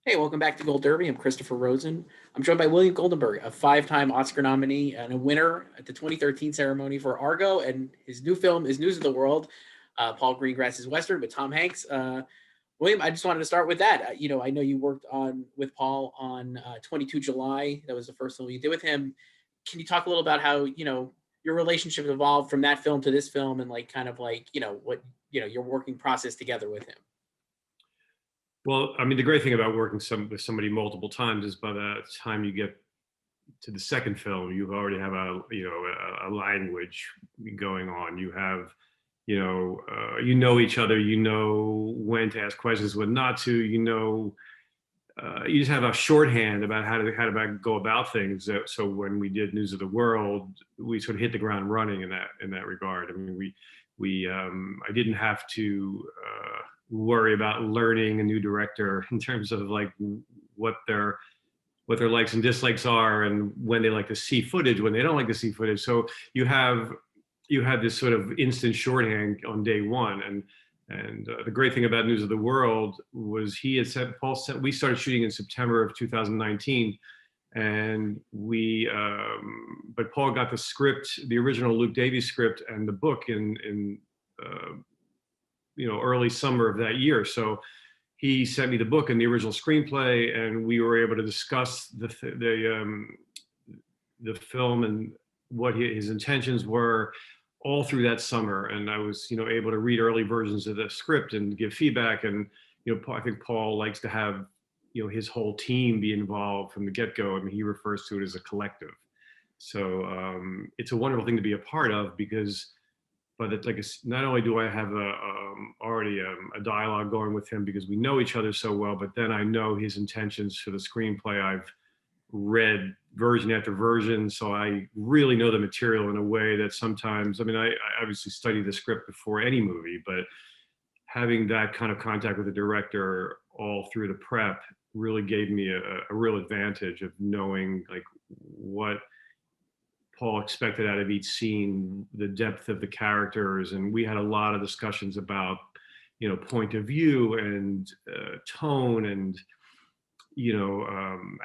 Hey, welcome back to Gold Derby. I'm Christopher Rosen. I'm joined by William Goldenberg, a five-time Oscar nominee and a winner at the 2013 ceremony for Argo, and his new film is News of the World, Paul Greengrass's Western with Tom Hanks. William, I just wanted to start with that. I know you worked on with Paul on 22 July. That was the first film you did with him. Can you talk a little about how your relationship evolved from that film to this film, and what your working process together with him? Well, I mean, the great thing about working with somebody multiple times is by the time you get to the second film, you already have a language going on. You have each other. You know when to ask questions, when not to. You just have a shorthand about how to go about things. So when we did News of the World, we sort of hit the ground running in that regard. I mean, I didn't have to worry about learning a new director in terms of like what their likes and dislikes are, and when they like to see footage, when they don't like to see footage. So you have this sort of instant shorthand on day one. And the great thing about News of the World was Paul said we started shooting in September of 2019, and but Paul got the script, the original Luke Davies script, and the book in early summer of that year. So he sent me the book and the original screenplay, and we were able to discuss the film and what his intentions were all through that summer. And I was, able to read early versions of the script and give feedback. And, I think Paul likes to have, his whole team be involved from the get-go. I mean, he refers to it as a collective. So it's a wonderful thing to be a part of, because not only do I have already a dialogue going with him because we know each other so well, but then I know his intentions for the screenplay. I've read version after version, so I really know the material in a way that sometimes, I mean, I obviously study the script before any movie, but having that kind of contact with the director all through the prep really gave me a real advantage of knowing like what Paul expected out of each scene, the depth of the characters. And we had a lot of discussions about, point of view and tone and,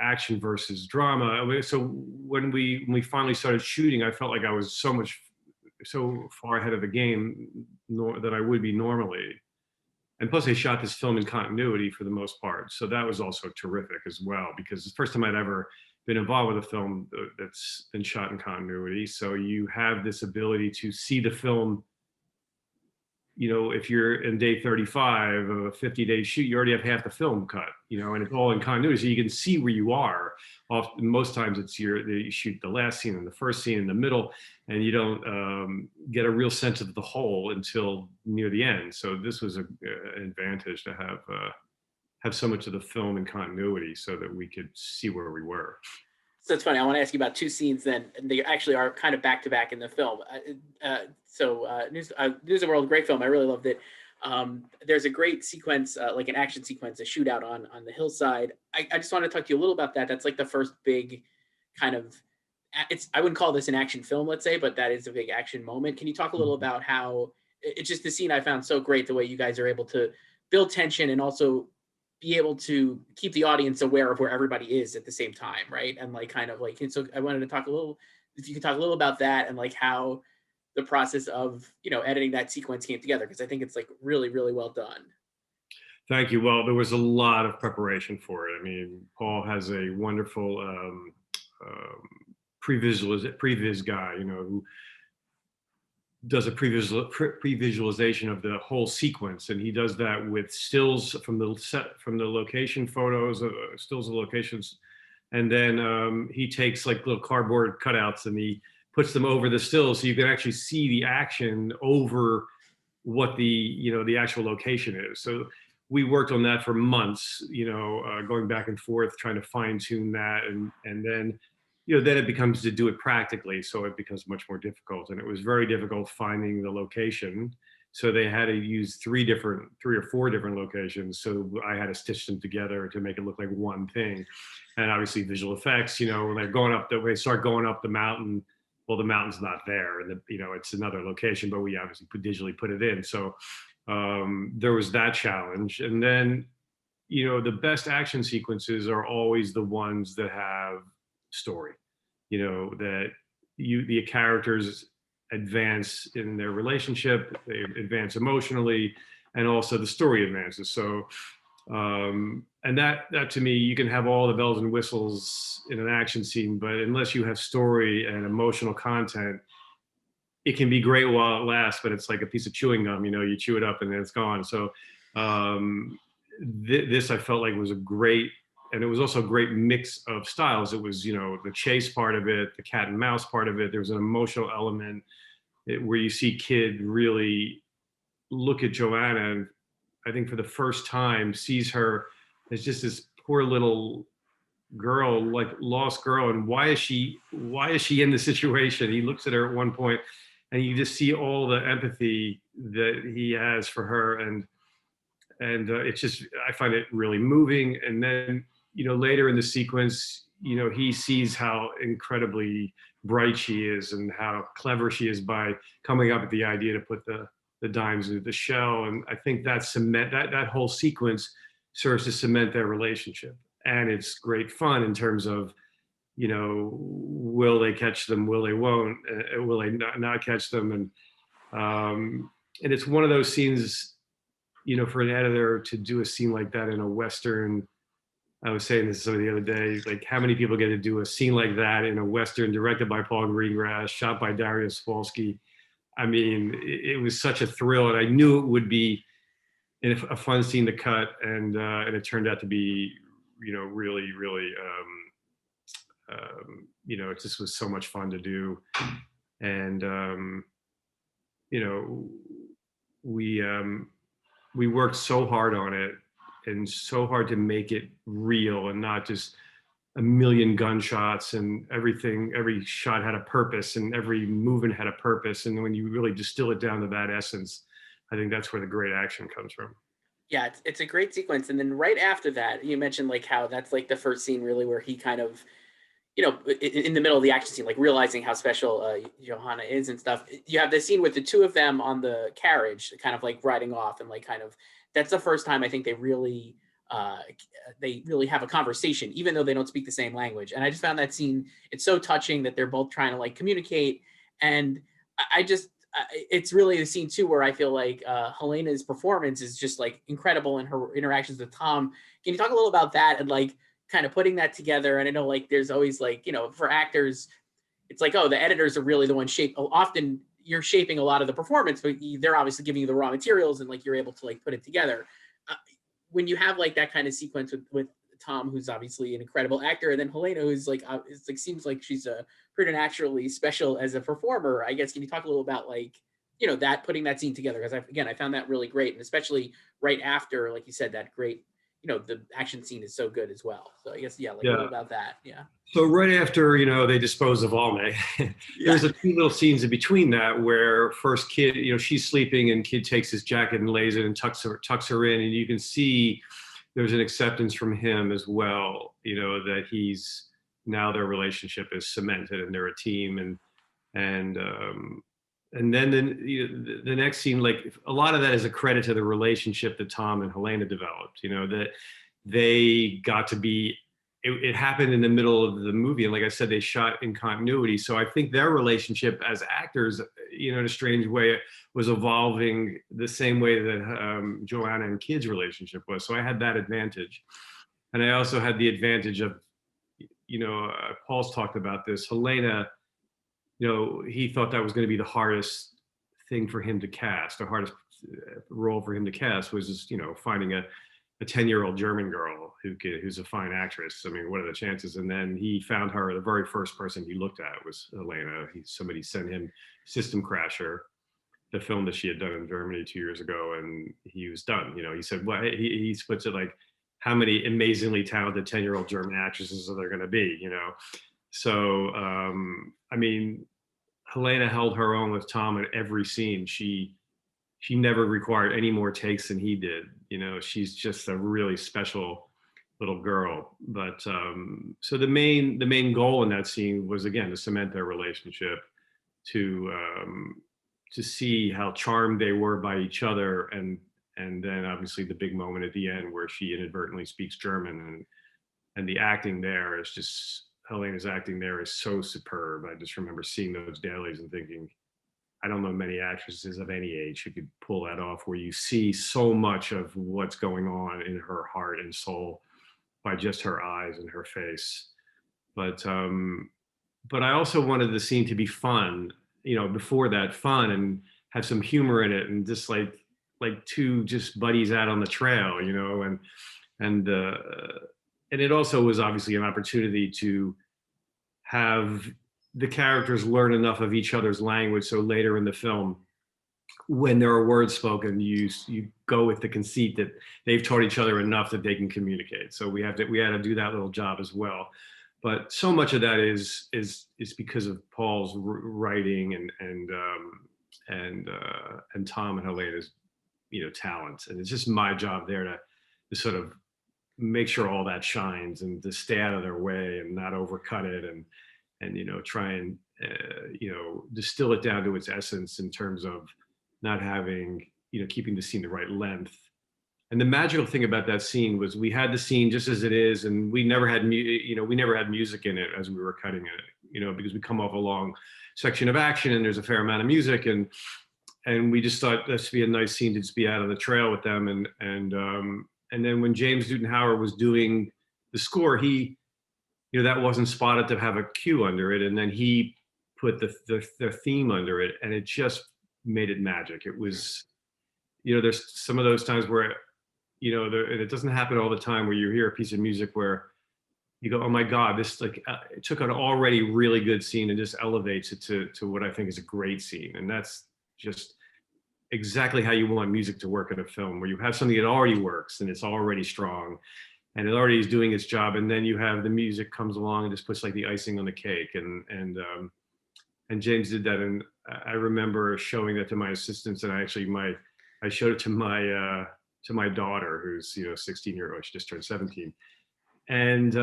action versus drama. So when we finally started shooting, I felt like I was so far ahead of the game that I would be normally. And plus they shot this film in continuity for the most part. So that was also terrific as well, because it's the first time I'd ever been involved with a film that's been shot in continuity. So you have this ability to see the film, if you're in day 35 of a 50-day shoot, you already have half the film cut, and it's all in continuity. So you can see where you are. Most times you shoot the last scene and the first scene in the middle, and you don't get a real sense of the whole until near the end. So this was an advantage to have so much of the film in continuity so that we could see where we were. So it's funny. I want to ask you about two scenes then, and they actually are kind of back to back in the film. News of the World, great film. I really loved it. There's a great sequence, like an action sequence, a shootout on the hillside. I just want to talk to you a little about that. That's like the first big kind of, I wouldn't call this an action film, let's say, but that is a big action moment. Can you talk a little about how it's just the scene I found so great, the way you guys are able to build tension and also be able to keep the audience aware of where everybody is at the same time, right? And and so I wanted to talk if you could talk a little about that and like how the process of, editing that sequence came together, because I think it's like really, really well done. Thank you. Well, there was a lot of preparation for it. I mean, Paul has a wonderful previs guy, who does a pre-visualization of the whole sequence, and he does that with stills from the set, from the location photos, stills of locations, and then he takes like little cardboard cutouts and he puts them over the stills, so you can actually see the action over what the actual location is. So we worked on that for months, going back and forth, trying to fine tune that, and then then it becomes to do it practically. So it becomes much more difficult. And it was very difficult finding the location. So they had to use three or four different locations. So I had to stitch them together to make it look like one thing. And obviously visual effects, when they start going up the mountain, well, the mountain's not there, and it's another location, but we obviously digitally put it in. So there was that challenge. And then, you know, the best action sequences are always the ones that have story, you know, that the characters advance in their relationship, they advance emotionally, and also the story advances. So, and that to me, you can have all the bells and whistles in an action scene, but unless you have story and emotional content, it can be great while it lasts, but it's like a piece of chewing gum, you know, you chew it up and then it's gone. So this I felt like was a great, and it was also a great mix of styles. It was, you know, the chase part of it, the cat and mouse part of it. There was an emotional element where you see Kid really look at Joanna, and I think for the first time sees her as just this poor little girl, like lost girl, and why is she in the situation? He looks at her at one point and you just see all the empathy that he has for her, and it's just, I find it really moving. And then, you know, later in the sequence, you know, he sees how incredibly bright she is and how clever she is by coming up with the idea to put the dimes into the shell. And I think that whole sequence serves to cement their relationship. And it's great fun in terms of, you know, will they catch them? Will they won't? Will they not catch them? And it's one of those scenes, you know, for an editor to do a scene like that in a Western. I was saying this the other day, like how many people get to do a scene like that in a Western directed by Paul Greengrass, shot by Dariusz Wolski. I mean, it was such a thrill, and I knew it would be a fun scene to cut, and it turned out to be, you know, really, really, you know, it just was so much fun to do. And you know, we worked so hard on it, and so hard to make it real and not just a million gunshots, and every shot had a purpose and every movement had a purpose. And when you really distill it down to that essence, I think that's where the great action comes from. Yeah, it's a great sequence. And then right after that, you mentioned like how that's like the first scene really where he kind of, you know, in the middle of the action scene, like realizing how special Johanna is and stuff. You have this scene with the two of them on the carriage, kind of like riding off, and like kind of, that's the first time I think they really have a conversation, even though they don't speak the same language. And I just found that scene, it's so touching that they're both trying to like communicate. And I just, it's really the scene too where I feel like Helena's performance is just like incredible in her interactions with Tom. Can you talk a little about that and like kind of putting that together? And I know like there's always like, you know, for actors, it's like, oh, the editors are really the ones often you're shaping a lot of the performance, but they're obviously giving you the raw materials and like you're able to like put it together. When you have like that kind of sequence with Tom, who's obviously an incredible actor, and then Helena, who's like, it's like seems like she's preternaturally special as a performer. I guess, can you talk a little about like, you know, that putting that scene together? Because I found that really great, and especially right after, like you said, that great, you know, the action scene is so good as well. So I guess, yeah, like a little about that. Yeah. So right after, you know, they dispose of Alme, there's a few little scenes in between that where first Kid, you know, she's sleeping and Kid takes his jacket and lays it and tucks her in, and you can see there's an acceptance from him as well, you know, that he's now their relationship is cemented and they're a team. And then the next scene, like a lot of that is a credit to the relationship that Tom and Helena developed, you know, that they got to be, it happened in the middle of the movie. And like I said, they shot in continuity. So I think their relationship as actors, you know, in a strange way, was evolving the same way that Joanna and Kid's relationship was. So I had that advantage. And I also had the advantage of, you know, Paul's talked about this, Helena, you know, he thought that was going to be the hardest thing for him to cast. The hardest role for him to cast was just, you know, finding a 10-year-old German girl who's a fine actress. I mean, what are the chances? And then he found her. The very first person he looked at was Helena. Somebody sent him System Crasher, the film that she had done in Germany 2 years ago, and he was done. You know, he said, well, he splits it like, how many amazingly talented 10-year-old German actresses are there going to be? You know, so I mean, Helena held her own with Tom in every scene. She never required any more takes than he did. You know, she's just a really special little girl. But so the main goal in that scene was, again, to cement their relationship, to see how charmed they were by each other, and And then obviously the big moment at the end where she inadvertently speaks German, and the acting there is just, Helena's acting there is so superb. I just remember seeing those dailies and thinking, I don't know many actresses of any age who could pull that off, where you see so much of what's going on in her heart and soul by just her eyes and her face. But I also wanted the scene to be fun, before that, fun and have some humor in it, and just like two just buddies out on the trail, and uh, and it also was obviously an opportunity to have the characters learn enough of each other's language, so later in the film, when there are words spoken, you go with the conceit that they've taught each other enough that they can communicate. So we had to do that little job as well. But so much of that is because of Paul's writing and Tom and Helena's talent, and it's just my job there to sort of make sure all that shines and to stay out of their way and not overcut it, and try and distill it down to its essence in terms of not having, keeping the scene the right length. And the magical thing about that scene was we had the scene just as it is, and we never had music in it as we were cutting it, because we come off a long section of action and there's a fair amount of music, and we just thought this would be a nice scene to just be out on the trail with them. And then when James Newton Howard was doing the score, he, that wasn't spotted to have a cue under it, and then he put the theme under it, and it just made it magic. It was, there's some of those times where, and it doesn't happen all the time, where you hear a piece of music where you go, oh my God, this it took an already really good scene and just elevates it to what I think is a great scene. And that's just exactly how you want music to work in a film, where you have something that already works and it's already strong and it already is doing its job. And then you have the music comes along and just puts like the icing on the cake. And James did that. And I remember showing that to my assistants, and I showed it to my daughter, who's 16-year-old. She just turned 17, and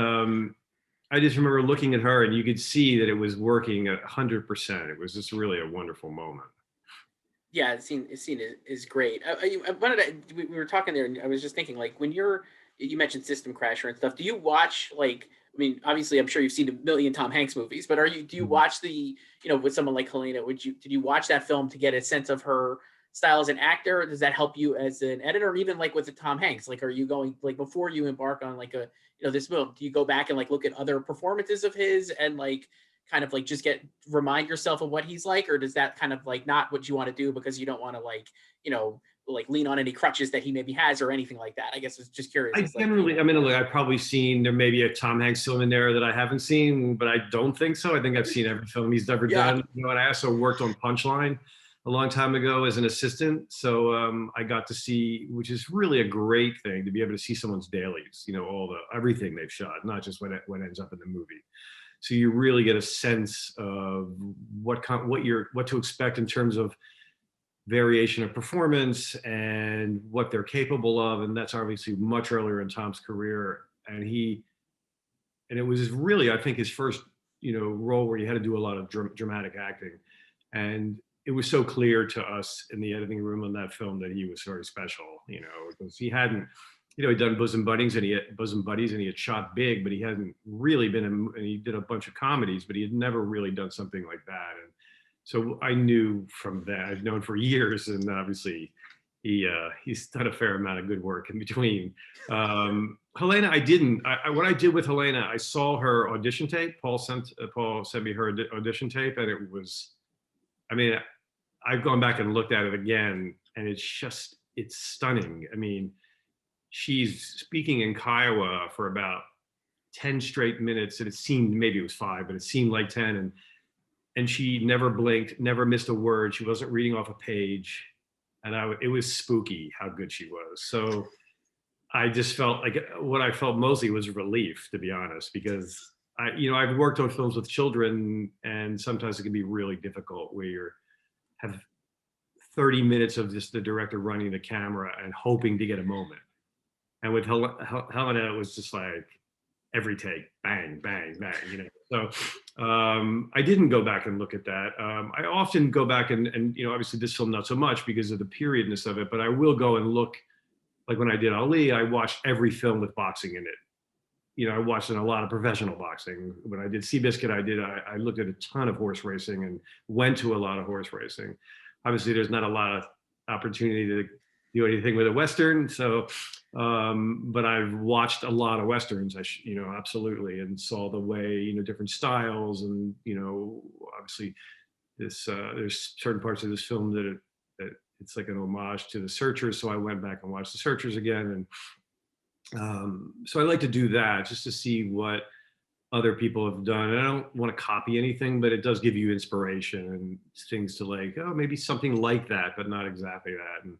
I just remember looking at her, and you could see that it was working 100%. It was just really a wonderful moment. Yeah, the scene is great. We were talking there, and I was just thinking, like, when you mentioned System Crasher and stuff, do you watch, like, I mean, obviously, I'm sure you've seen a million Tom Hanks movies, but do you watch with someone like Helena, did you watch that film to get a sense of her style as an actor? Does that help you as an editor? Or even like with the Tom Hanks, like, are you going, like, before you embark on like this film, do you go back and like look at other performances of his and like kind of like just remind yourself of what he's like? Or does that kind of like not what you want to do because you don't want to like lean on any crutches that he maybe has or anything like that? I guess I was just curious. I've probably seen, there may be a Tom Hanks film in there that I haven't seen, but I don't think so. I think I've seen every film he's ever done. And I also worked on Punchline a long time ago as an assistant. So I got to see, which is really a great thing, to be able to see someone's dailies, everything they've shot, not just what ends up in the movie. So you really get a sense of what to expect in terms of variation of performance and what they're capable of. And that's obviously much earlier in Tom's career. And it was really, I think, his first, role where he had to do a lot of dramatic acting. And it was so clear to us in the editing room on that film that he was very special, because he hadn't, he'd done Bosom Buddies and he had shot big, but he hadn't really been and he did a bunch of comedies, but he had never really done something like that. And so I knew from that, I've known for years, and obviously he's done a fair amount of good work in between. Helena, what I did with Helena, I saw her audition tape. Paul sent me her audition tape, and it was, I mean, I've gone back and looked at it again, and it's stunning. I mean, she's speaking in Kiowa for about 10 straight minutes, and it seemed, maybe it was 5, but it seemed like 10, and she never blinked, never missed a word. She wasn't reading off a page, and it was spooky how good she was. So I just felt like, what I felt mostly was relief, to be honest, because I've worked on films with children, and sometimes it can be really difficult where you have 30 minutes of just the director running the camera and hoping to get a moment. And with Helena, it was just like, every take, bang, bang, bang, you know. So I didn't go back and look at that. I often go back and, you know, obviously this film not so much because of the periodness of it, but I will go and look. Like when I did Ali, I watched every film with boxing in it. You know, I watched a lot of professional boxing. When I did Seabiscuit, I looked at a ton of horse racing and went to a lot of horse racing. Obviously, there's not a lot of opportunity to do anything with a Western. So, but I've watched a lot of Westerns, you know, absolutely, and saw the way, you know, different styles and, you know, obviously there's certain parts of this film that it's like an homage to The Searchers. So I went back and watched The Searchers again. And so I like to do that just to see what other people have done. And I don't want to copy anything, but it does give you inspiration and things to like, oh, maybe something like that, but not exactly that. And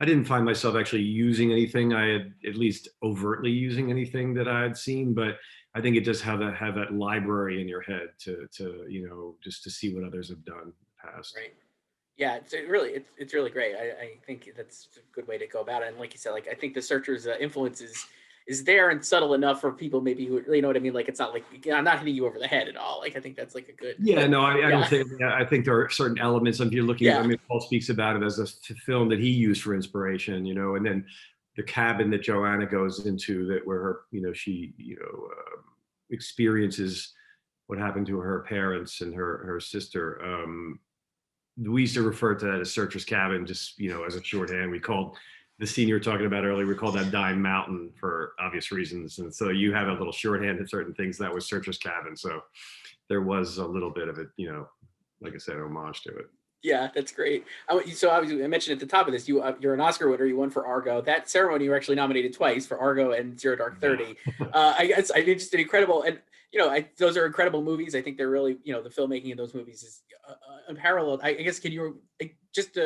I didn't find myself actually using anything I had, at least overtly using anything that I had seen, but I think it does have that library in your head to you know, just to see what others have done in the past. Right. Yeah, it's really great. I think that's a good way to go about it. And like you said, like I think The Searcher's influence is there and subtle enough for people maybe who, you know what I mean. Like it's not like, I'm not hitting you over the head at all. Like I think that's like a good. Yeah, no, I don't Yeah. think. Yeah, I think there are certain elements. If you're looking, I Yeah. mean, Paul speaks about it as a film that he used for inspiration, you know, and then the cabin that Joanna goes into, that where her, you know, she, you know, experiences what happened to her parents and her sister. We used to refer to that as Searcher's Cabin, just, you know, as a shorthand. We called the scene you were talking about earlier, we called that Dime Mountain for obvious reasons. And so you have a little shorthand of certain things. That was Searcher's Cabin. So there was a little bit of it, you know, like I said, homage to it. Yeah, that's great. So obviously, I mentioned at the top of this, you're an Oscar winner. You won for Argo. That ceremony, you were actually nominated twice for Argo and Zero Dark 30. I guess I think just an incredible, and you know, those are incredible movies. I think they're really, you know, the filmmaking in those movies is unparalleled. I guess can you just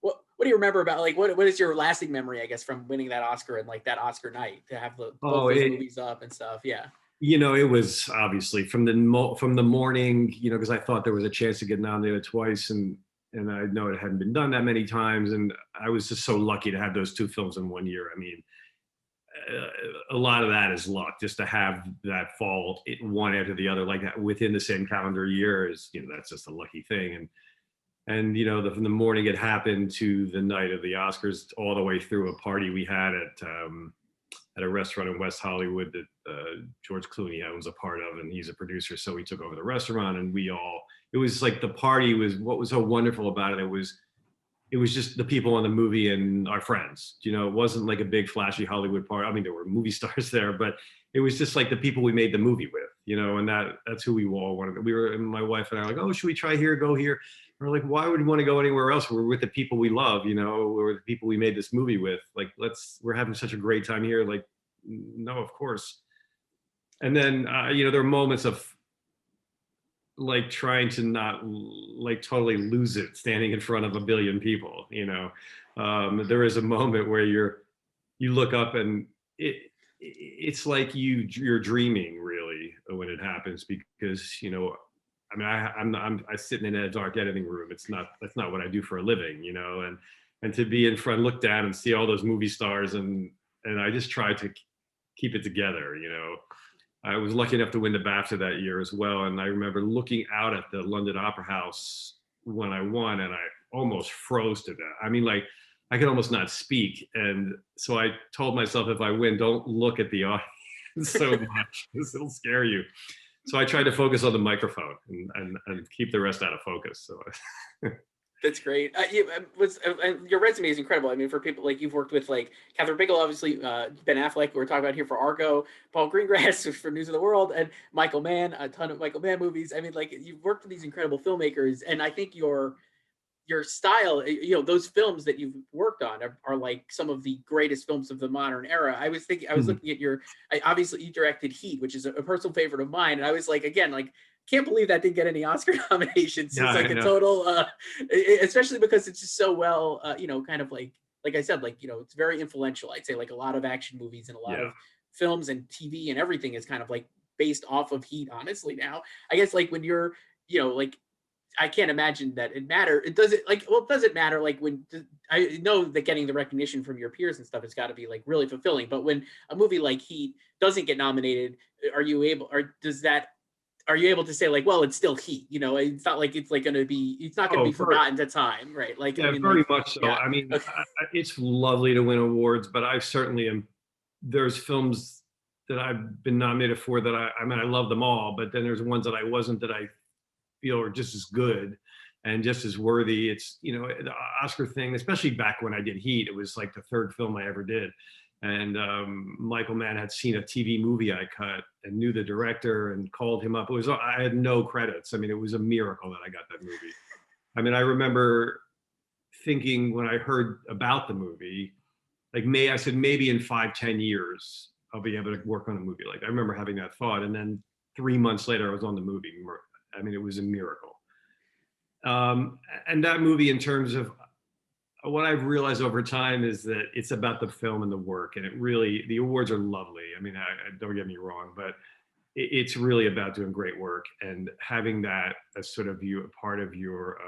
what do you remember about, like, what is your lasting memory, I guess, from winning that Oscar and like that Oscar night to have both those movies up and stuff? Yeah. You know, it was obviously from the morning, you know, because I thought there was a chance to get nominated twice, and I know it hadn't been done that many times, and I was just so lucky to have those two films in one year. I mean, a lot of that is luck, just to have that fall one after the other like that within the same calendar year is, you know, that's just a lucky thing. And you know, from the morning it happened to the night of the Oscars, all the way through a party we had at a restaurant in West Hollywood that George Clooney owns a part of, and he's a producer. So he took over the restaurant, and it was like the party was, what was so wonderful about it. It was just the people in the movie and our friends. You know, it wasn't like a big flashy Hollywood party. I mean, there were movie stars there, but it was just like the people we made the movie with, you know, and that's who we all wanted. And my wife and I were like, oh, should we try here, go here? And we're like, why would we want to go anywhere else? We're with the people we love, you know, we're the people we made this movie with. Like, we're having such a great time here. Like, no, of course. And then, you know, there are moments of like trying to not like totally lose it standing in front of a billion people, you know. There is a moment where you look up and it's like you're dreaming really when it happens, because, you know, I mean, I'm sitting in a dark editing room. That's not what I do for a living, you know, and to be in front, look down and see all those movie stars, and I just try to keep it together, you know. I was lucky enough to win the BAFTA that year as well. And I remember looking out at the London Opera House when I won, and I almost froze to death. I mean, like, I could almost not speak. And so I told myself, if I win, don't look at the audience so much, because it'll scare you. So I tried to focus on the microphone and keep the rest out of focus. So That's great. Your resume is incredible. I mean, for people like you've worked with, like Catherine Bigelow, obviously, Ben Affleck, we're talking about here for Argo, Paul Greengrass for News of the World, and Michael Mann, a ton of Michael Mann movies. I mean, like, you've worked with these incredible filmmakers, and I think your style, you know, those films that you've worked on are like some of the greatest films of the modern era. I was looking at obviously you directed Heat, which is a personal favorite of mine, and I was like, again, like, can't believe that didn't get any Oscar nominations. Yeah, It's like a total, especially because it's just so well, you know, kind of like I said, like, you know, it's very influential. I'd say like a lot of action movies and a lot of films and TV and everything is kind of like based off of Heat, honestly. Now, I guess, like, when you're, you know, like I can't imagine that it matter. It doesn't like, well, it doesn't matter. Like when I know that getting the recognition from your peers and stuff has got to be like really fulfilling. But when a movie like Heat doesn't get nominated, are you able, or does that, are you able to say like, well, it's still Heat, you know, it's not like it's like going to be, it's not going to Oh, be forgotten to time, right? Like, I yeah, mean, very like, much so. yeah, I mean, okay. it's lovely to win awards, but I certainly am. There's films that I've been nominated for that I mean, I love them all, but then there's ones that I wasn't, that I feel are just as good and just as worthy. It's, you know, the Oscar thing, especially back when I did Heat, it was like the third film I ever did. And Michael Mann had seen a TV movie I cut and knew the director and called him up. It was, I had no credits. I mean, it was a miracle that I got that movie. I mean, I remember thinking when I heard about the movie, like I said, maybe in 5-10 years, I'll be able to work on a movie. Like I remember having that thought. And then 3 months later, I was on the movie. I mean, it was a miracle. And that movie, in terms of what I've realized over time, is that it's about the film and the work. And it really, the awards are lovely. I mean, don't get me wrong, but it's really about doing great work and having that as sort of a part of your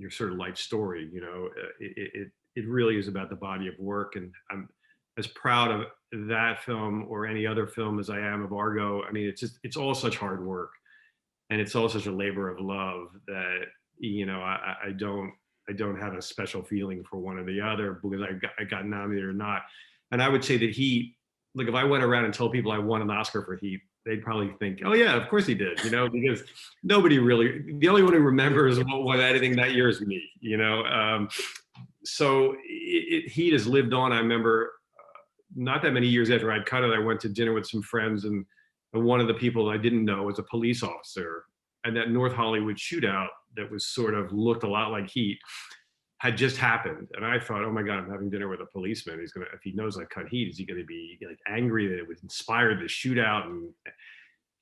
sort of life story. You know, it really is about the body of work. And I'm as proud of that film or any other film as I am of Argo. I mean, it's all such hard work. And it's all such a labor of love that, you know, I don't have a special feeling for one or the other because I got nominated or not. And I would say that Heat, like if I went around and told people I won an Oscar for Heat, they'd probably think, oh yeah, of course he did, you know, because nobody really, the only one who remembers what won anything that year is me, you know. So Heat has lived on. I remember not that many years after I'd cut it, I went to dinner with some friends, and one of the people I didn't know was a police officer. And that North Hollywood shootout that was sort of looked a lot like Heat had just happened. And I thought, oh my God, I'm having dinner with a policeman. He's gonna, if he knows I cut Heat, is he gonna be like angry that it was inspired the shootout?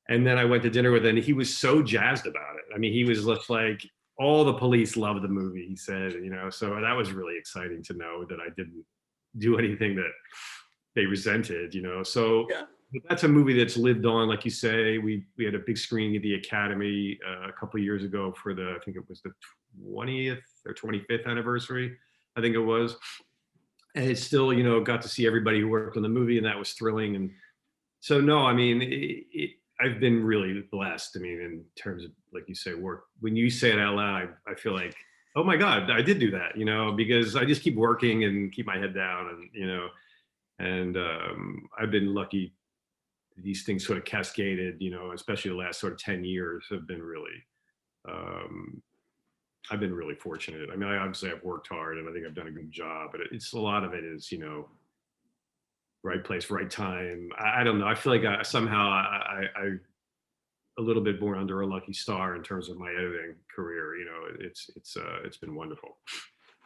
And then I went to dinner with him, and he was so jazzed about it. I mean, he was just like, all the police loved the movie, he said, you know, so that was really exciting to know that I didn't do anything that they resented, you know. So Yeah. that's a movie that's lived on, like you say. We had a big screening at the Academy a couple of years ago for I think it was the 20th or 25th anniversary, I think it was. And it's still, you know, got to see everybody who worked on the movie, and that was thrilling. And so, no, I mean, I've been really blessed. I mean, in terms of, like you say, work. When you say it out loud, I feel like, oh my God, I did do that, you know, because I just keep working and keep my head down, and you know, and I've been lucky. These things sort of cascaded, you know, especially the last sort of 10 years have been really, I've been really fortunate. I mean, obviously I've worked hard and I think I've done a good job, but it's a lot of it is, you know, right place, right time. I don't know. I feel like somehow I a little bit born under a lucky star in terms of my editing career. You know, it's been wonderful.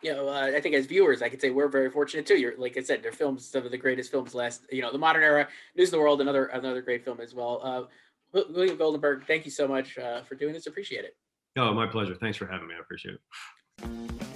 You know, I think as viewers, I could say we're very fortunate too. You're, like I said, their films, some of the greatest films last, you know, the modern era, News of the World, another great film as well. William Goldenberg, thank you so much for doing this. Appreciate it. Oh, my pleasure. Thanks for having me. I appreciate it.